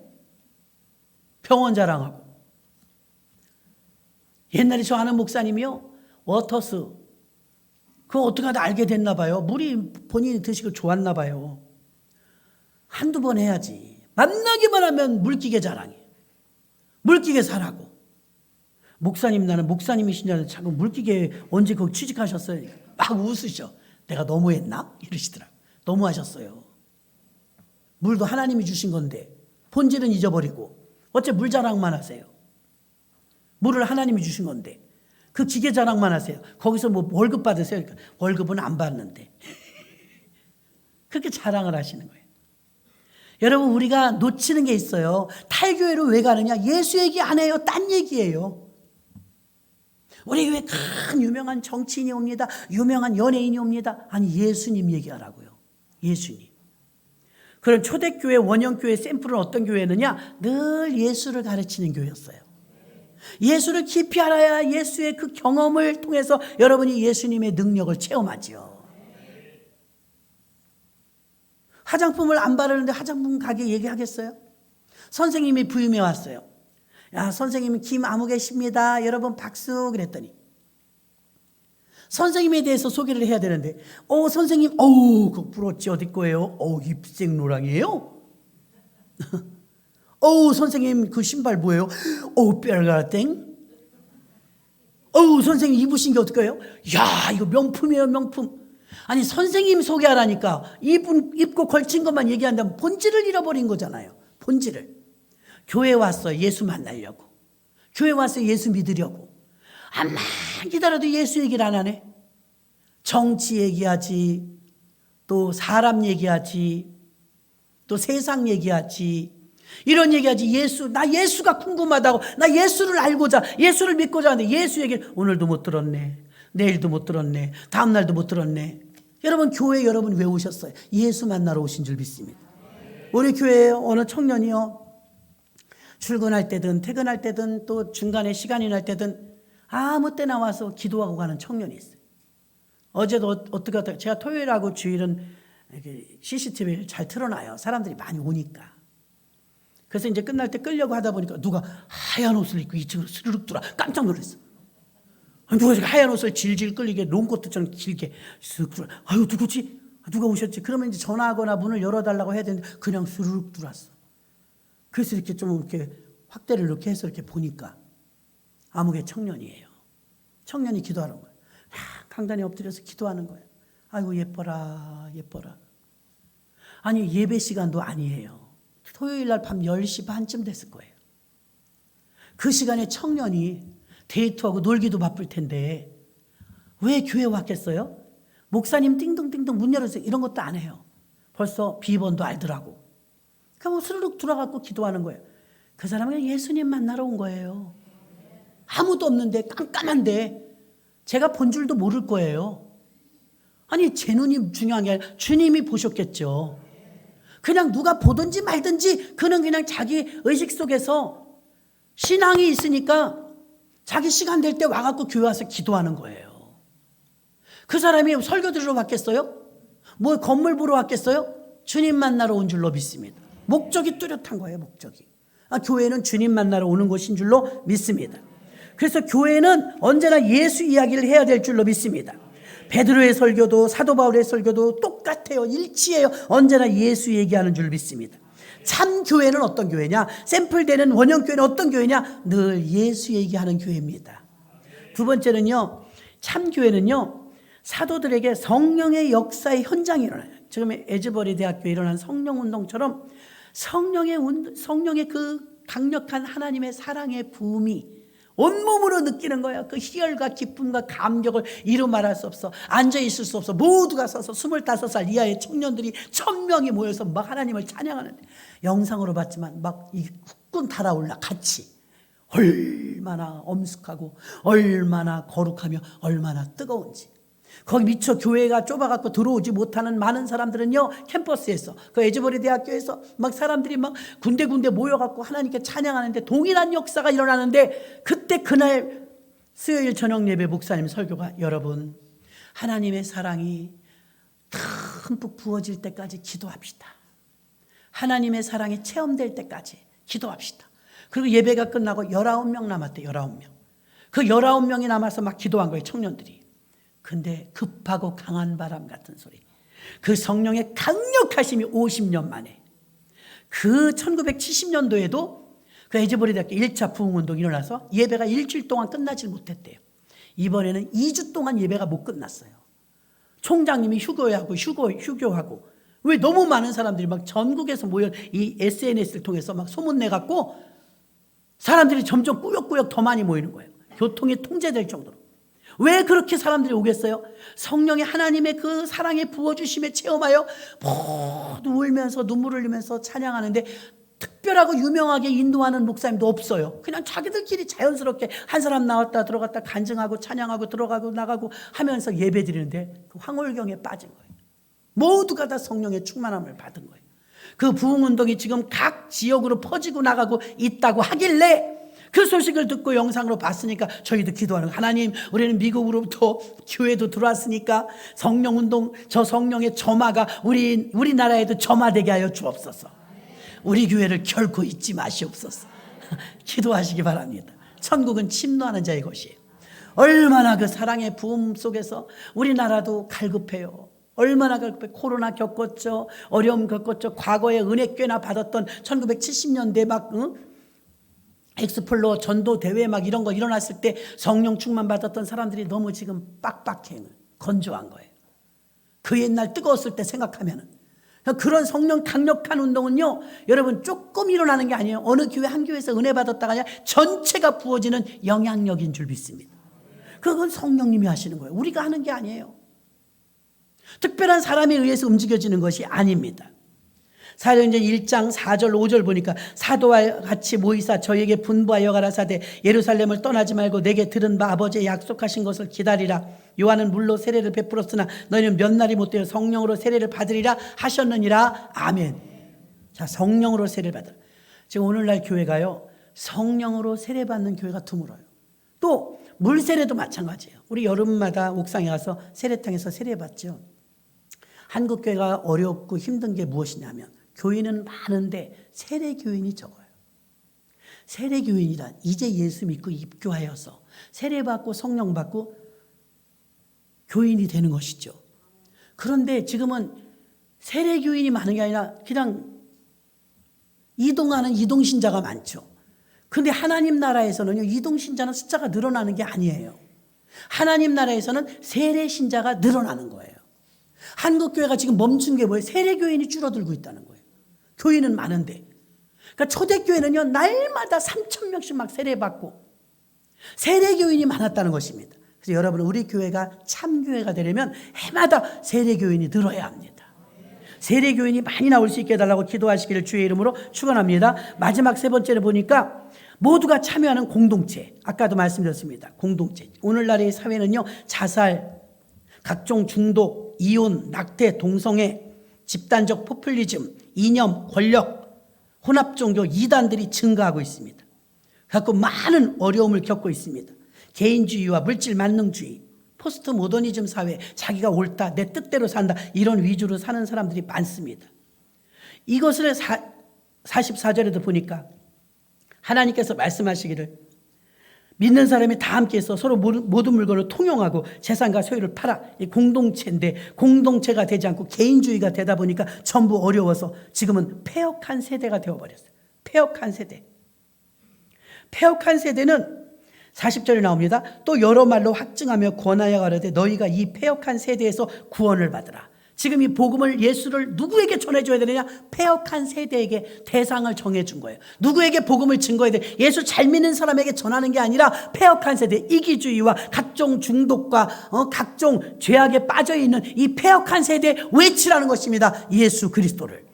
병원 자랑하고. 옛날에 저 아는 목사님이요. 워터스. 그거 어떻게 하다 알게 됐나 봐요. 물이 본인이 드시고 좋았나 봐요. 한두 번 해야지. 만나기만 하면 물기계 자랑해. 물기계 사라고. 목사님 나는 목사님이시냐는 자꾸 물기계 언제 거기 취직하셨어요? 막 웃으셔. 내가 너무했나? 이러시더라고. 너무하셨어요. 물도 하나님이 주신 건데 본질은 잊어버리고 어째 물 자랑만 하세요. 물을 하나님이 주신 건데 그 기계 자랑만 하세요. 거기서 뭐 월급 받으세요? 그러니까 월급은 안 받는데 그렇게 자랑을 하시는 거예요. 여러분 우리가 놓치는 게 있어요. 탈교회로 왜 가느냐? 예수 얘기 안 해요. 딴 얘기예요. 우리 교회 큰 유명한 정치인이 옵니다. 유명한 연예인이 옵니다. 아니 예수님 얘기하라고요. 예수님. 그럼 초대교회 원형교회 샘플은 어떤 교회느냐? 늘 예수를 가르치는 교회였어요. 예수를 깊이 알아야 예수의 그 경험을 통해서 여러분이 예수님의 능력을 체험하지요. 화장품을 안 바르는데 화장품 가게 얘기하겠어요? 선생님이 부임해 왔어요. 야, 선생님 김 아무 계십니다. 여러분 박수 그랬더니 선생님에 대해서 소개를 해야 되는데 선생님 그 브로치 어디 거예요? 입색 노랑이에요? 선생님 그 신발 뭐예요? 뼈가땡? 선생님 입으신 게 어떨까요? 야 이거 명품이에요 명품. 아니 선생님 소개하라니까 입고 걸친 것만 얘기한다면 본질을 잃어버린 거잖아요. 본질을. 교회 왔어요. 예수 만나려고. 교회 와서 예수 믿으려고. 암만 기다려도 예수 얘기를 안 하네. 정치 얘기하지. 또 사람 얘기하지. 또 세상 얘기하지. 이런 얘기하지. 나 예수가 궁금하다고. 나 예수를 알고자 예수를 믿고자 하는데 예수 얘기를 오늘도 못 들었네. 내일도 못 들었네. 다음 날도 못 들었네. 여러분 교회 여러분 왜 오셨어요? 예수 만나러 오신 줄 믿습니다. 우리 교회에 어느 청년이요. 출근할 때든 퇴근할 때든 또 중간에 시간이 날 때든 아무 때나 와서 기도하고 가는 청년이 있어요. 어제도 어떻게 하다 제가 토요일하고 주일은 CCTV를 잘 틀어놔요. 사람들이 많이 오니까. 그래서 이제 끝날 때 끌려고 하다 보니까 누가 하얀 옷을 입고 이쪽으로 스르륵 들어와. 깜짝 놀랐어. 누가 하얀 옷을 질질 끌리게 롱코트처럼 길게 쓱 들어와. 아유 누구지? 누가 오셨지? 그러면 이제 전화하거나 문을 열어달라고 해야 되는데 그냥 스르륵 들어왔어. 그래서 이렇게 좀 이렇게 확대를 이렇게 해서 이렇게 보니까 아무개 청년이에요. 청년이 기도하는 거예요. 강단에 엎드려서 기도하는 거예요. 아이고 예뻐라 예뻐라. 아니 예배 시간도 아니에요. 토요일 날 밤 10시 반쯤 됐을 거예요. 그 시간에 청년이 데이트하고 놀기도 바쁠 텐데 왜 교회 왔겠어요? 목사님 띵동띵동 문 열어주세요 이런 것도 안 해요. 벌써 비번도 알더라고. 그럼 스르륵 들어가고 기도하는 거예요. 그 사람은 예수님 만나러 온 거예요. 아무도 없는데 깜깜한데 제가 본 줄도 모를 거예요. 아니 제 눈이 중요한 게 아니라 주님이 보셨겠죠. 그냥 누가 보든지 말든지 그는 그냥 자기 의식 속에서 신앙이 있으니까 자기 시간 될 때 와갖고 교회 와서 기도하는 거예요. 그 사람이 설교 들으러 왔겠어요? 뭐 건물 보러 왔겠어요? 주님 만나러 온 줄로 믿습니다. 목적이 뚜렷한 거예요. 목적이. 교회는 주님 만나러 오는 곳인 줄로 믿습니다. 그래서 교회는 언제나 예수 이야기를 해야 될 줄로 믿습니다. 베드로의 설교도 사도 바울의 설교도 똑같아요. 일치해요. 언제나 예수 얘기하는 줄 믿습니다. 참 교회는 어떤 교회냐? 샘플되는 원형 교회는 어떤 교회냐? 늘 예수 얘기하는 교회입니다. 두 번째는요. 참 교회는요. 사도들에게 성령의 역사의 현장이 일어나요. 지금 에즈버리 대학교에 일어난 성령운동처럼 성령의 그 강력한 하나님의 사랑의 부음이 온몸으로 느끼는 거야. 그 희열과 기쁨과 감격을 이루 말할 수 없어. 앉아있을 수 없어. 모두가 서서 25살 이하의 청년들이 1000명이 모여서 막 하나님을 찬양하는데 영상으로 봤지만 막 후끈 달아올라 같이. 얼마나 엄숙하고 얼마나 거룩하며 얼마나 뜨거운지. 거기 미처 교회가 좁아갖고 들어오지 못하는 많은 사람들은요 캠퍼스에서 그 에즈버리 대학교에서 막 사람들이 막 군데군데 모여갖고 하나님께 찬양하는데 동일한 역사가 일어나는데 그때 그날 수요일 저녁 예배 목사님 설교가 여러분 하나님의 사랑이 듬뿍 부어질 때까지 기도합시다. 하나님의 사랑이 체험될 때까지 기도합시다. 그리고 예배가 끝나고 19명 남았대. 19명. 그 19명이 남아서 막 기도한 거예요. 청년들이. 근데 급하고 강한 바람 같은 소리. 그 성령의 강력하심이 50년 만에. 그 1970년도에도 그 에즈버리 대학교 1차 부흥운동이 일어나서 예배가 일주일 동안 끝나질 못했대요. 이번에는 2주 동안 예배가 못 끝났어요. 총장님이 휴교하고 왜 너무 많은 사람들이 막 전국에서 모여 이 SNS를 통해서 막 소문내갖고 사람들이 점점 꾸역꾸역 더 많이 모이는 거예요. 교통이 통제될 정도로. 왜 그렇게 사람들이 오겠어요? 성령의 하나님의 그 사랑의 부어주심에 체험하여 모두 울면서 눈물을 흘리면서 찬양하는데 특별하고 유명하게 인도하는 목사님도 없어요. 그냥 자기들끼리 자연스럽게 한 사람 나왔다 들어갔다 간증하고 찬양하고 들어가고 나가고 하면서 예배 드리는데 그 황홀경에 빠진 거예요. 모두가 다 성령의 충만함을 받은 거예요. 그 부흥운동이 지금 각 지역으로 퍼지고 나가고 있다고 하길래 그 소식을 듣고 영상으로 봤으니까 저희도 기도하는 거예요. 하나님 우리는 미국으로부터 교회도 들어왔으니까 성령운동 저 성령의 점화가 우리나라에도 점화되게 하여 주옵소서. 우리 교회를 결코 잊지 마시옵소서. 기도하시기 바랍니다. 천국은 침노하는 자의 것이에요. 얼마나 그 사랑의 부음 속에서 우리나라도 갈급해요. 얼마나 갈급해. 코로나 겪었죠. 어려움 겪었죠. 과거에 은혜 꽤나 받았던 1970년대 막 엑스플로 전도 대회 막 이런 거 일어났을 때 성령 충만 받았던 사람들이 너무 지금 빡빡해. 건조한 거예요. 그 옛날 뜨거웠을 때 생각하면은. 그런 성령 강력한 운동은요, 여러분 조금 일어나는 게 아니에요. 어느 교회 한 교회에서 은혜 받았다가 아니라 전체가 부어지는 영향력인 줄 믿습니다. 그건 성령님이 하시는 거예요. 우리가 하는 게 아니에요. 특별한 사람에 의해서 움직여지는 것이 아닙니다. 사도행전 1장 4절 5절 보니까 사도와 같이 모이사 저에게 분부하여 가라사대 예루살렘을 떠나지 말고 내게 들은 바 아버지의 약속하신 것을 기다리라. 요한은 물로 세례를 베풀었으나 너희는 몇 날이 못되어 성령으로 세례를 받으리라 하셨느니라. 아멘. 자, 성령으로 세례를 받으라. 지금 오늘날 교회가요 성령으로 세례받는 교회가 드물어요. 또 물세례도 마찬가지예요. 우리 여름마다 옥상에 가서 세례탕에서 세례받죠. 한국 교회가 어렵고 힘든 게 무엇이냐면 교인은 많은데 세례 교인이 적어요. 세례 교인이란 이제 예수 믿고 입교하여서 세례받고 성령 받고 교인이 되는 것이죠. 그런데 지금은 세례 교인이 많은 게 아니라 그냥 이동하는 이동신자가 많죠. 그런데 하나님 나라에서는요, 이동신자는 숫자가 늘어나는 게 아니에요. 하나님 나라에서는 세례신자가 늘어나는 거예요. 한국교회가 지금 멈춘 게 뭐예요? 세례교인이 줄어들고 있다는 거예요. 교인은 많은데. 그러니까 초대교회는요, 날마다 3,000명씩 막 세례받고 세례교인이 많았다는 것입니다. 그래서 여러분, 우리 교회가 참교회가 되려면 해마다 세례교인이 늘어야 합니다. 세례교인이 많이 나올 수 있게 해달라고 기도하시기를 주의 이름으로 축원합니다. 마지막 세 번째를 보니까 모두가 참여하는 공동체. 아까도 말씀드렸습니다. 공동체. 오늘날의 사회는요, 자살, 각종 중독, 이혼, 낙태, 동성애, 집단적 포퓰리즘, 이념, 권력, 혼합종교, 이단들이 증가하고 있습니다. 그래서 많은 어려움을 겪고 있습니다. 개인주의와 물질 만능주의, 포스트 모더니즘 사회, 자기가 옳다, 내 뜻대로 산다, 이런 위주로 사는 사람들이 많습니다. 이것을 44절에도 보니까 하나님께서 말씀하시기를 믿는 사람이 다 함께해서 서로 모든 물건을 통용하고 재산과 소유를 팔아. 이 공동체인데 공동체가 되지 않고 개인주의가 되다 보니까 전부 어려워서 지금은 폐역한 세대가 되어버렸어요. 폐역한 세대. 폐역한 세대는 40절에 나옵니다. 또 여러 말로 확증하며 권하여 가로되 너희가 이 폐역한 세대에서 구원을 받으라. 지금 이 복음을 예수를 누구에게 전해줘야 되느냐? 폐역한 세대에게 대상을 정해준 거예요. 누구에게 복음을 증거해야 돼? 예수 잘 믿는 사람에게 전하는 게 아니라 폐역한 세대, 이기주의와 각종 중독과 각종 죄악에 빠져있는 이 폐역한 세대에 외치라는 것입니다. 예수 그리스도를.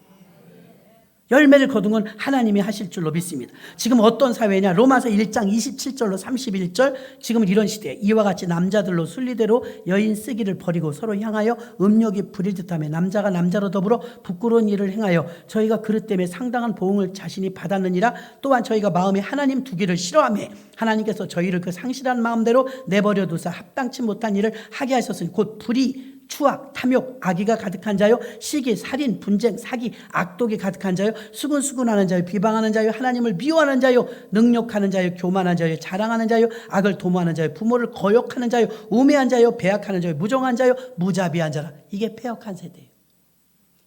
열매를 거둔 건 하나님이 하실 줄로 믿습니다. 지금 어떤 사회냐? 로마서 1장 27절로 31절. 지금은 이런 시대에 이와 같이 남자들로 순리대로 여인 쓰기를 버리고 서로 향하여 음욕이 부릴 듯하며 남자가 남자로 더불어 부끄러운 일을 행하여 저희가 그릇 때문에 상당한 보응을 자신이 받았느니라. 또한 저희가 마음에 하나님 두기를 싫어하며 하나님께서 저희를 그 상실한 마음대로 내버려 두사 합당치 못한 일을 하게 하셨으니 곧 불의, 추악, 탐욕, 악의가 가득한 자요, 시기, 살인, 분쟁, 사기, 악독이 가득한 자요, 수군수군하는 자요, 비방하는 자요, 하나님을 미워하는 자요, 능욕하는 자요, 교만한 자요, 자랑하는 자요, 악을 도모하는 자요, 부모를 거역하는 자요, 우매한 자요, 배약하는 자요, 무정한 자요, 무자비한 자라. 이게 폐역한 세대예요.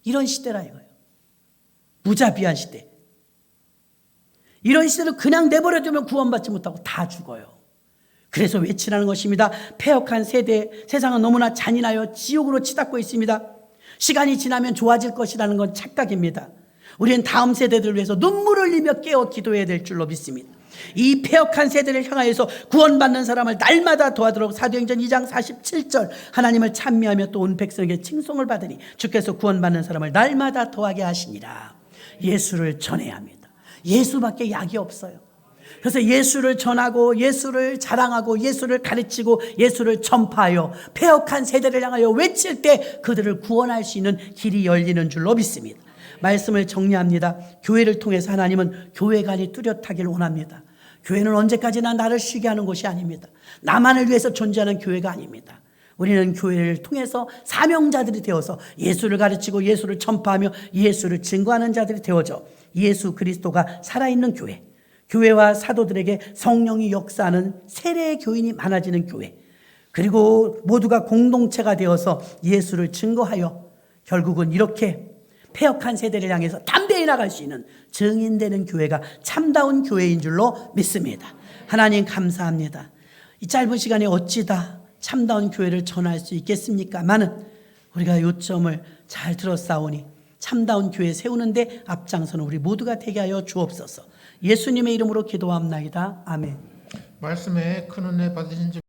이런 시대라 이거예요. 무자비한 시대. 이런 시대를 그냥 내버려두면 구원받지 못하고 다 죽어요. 그래서 외치라는 것입니다. 폐역한 세대, 세상은 너무나 잔인하여 지옥으로 치닫고 있습니다. 시간이 지나면 좋아질 것이라는 건 착각입니다. 우리는 다음 세대들을 위해서 눈물을 흘리며 깨어 기도해야 될 줄로 믿습니다. 이 폐역한 세대를 향하여서 구원받는 사람을 날마다 도와도록 사도행전 2장 47절 하나님을 찬미하며 또 온 백성에게 칭송을 받으니 주께서 구원받는 사람을 날마다 더하게 하시니라. 예수를 전해야 합니다. 예수밖에 약이 없어요. 그래서 예수를 전하고 예수를 자랑하고 예수를 가르치고 예수를 전파하여 폐역한 세대를 향하여 외칠 때 그들을 구원할 수 있는 길이 열리는 줄로 믿습니다. 말씀을 정리합니다. 교회를 통해서 하나님은 교회 간이 뚜렷하길 원합니다. 교회는 언제까지나 나를 쉬게 하는 곳이 아닙니다. 나만을 위해서 존재하는 교회가 아닙니다. 우리는 교회를 통해서 사명자들이 되어서 예수를 가르치고 예수를 전파하며 예수를 증거하는 자들이 되어져 예수 그리스도가 살아있는 교회, 교회와 사도들에게 성령이 역사하는 세례의 교인이 많아지는 교회, 그리고 모두가 공동체가 되어서 예수를 증거하여 결국은 이렇게 폐역한 세대를 향해서 담대히 나갈 수 있는 증인되는 교회가 참다운 교회인 줄로 믿습니다. 하나님 감사합니다. 이 짧은 시간에 어찌다 참다운 교회를 전할 수 있겠습니까마는 우리가 요점을 잘 들었사오니 참다운 교회 세우는데 앞장서는 우리 모두가 되게 하여 주옵소서. 예수님의 이름으로 기도합나이다. 아멘. 말씀에 큰 은혜 받으신 줄